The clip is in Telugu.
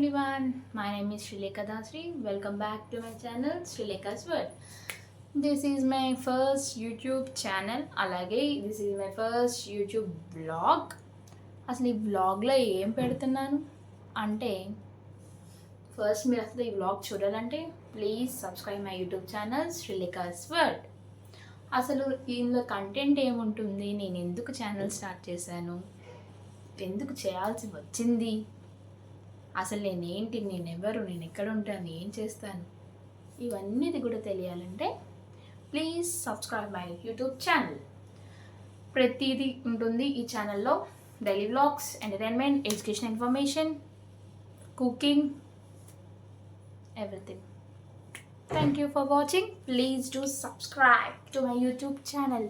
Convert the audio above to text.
everyone, my name is Srilekha Dasri. Welcome back to my channel Srilekha's World. This is my first YouTube channel. అలాగే this is my first YouTube vlog. అసలు ఈ వ్లాగ్లో ఏం పెడుతున్నాను అంటే ఫస్ట్ మీరు అసలు ఈ వ్లాగ్ చూడాలంటే please subscribe my YouTube channel Srilekha's world. అసలు ఇందులో కంటెంట్ ఏముంటుంది, నేను ఎందుకు ఛానల్ స్టార్ట్ చేశాను, ఎందుకు చేయాల్సి వచ్చింది, అసలు నేనేంటి, నేనెవరు, నేను ఎక్కడ ఉంటాను, ఏం చేస్తాను, ఇవన్నీది కూడా తెలియాలంటే please subscribe my YouTube channel. ప్రతిదీ ఉంటుంది ఈ ఛానల్లో. Daily vlogs, entertainment, education information, cooking, everything. Thank you for watching. Please do subscribe to my YouTube channel.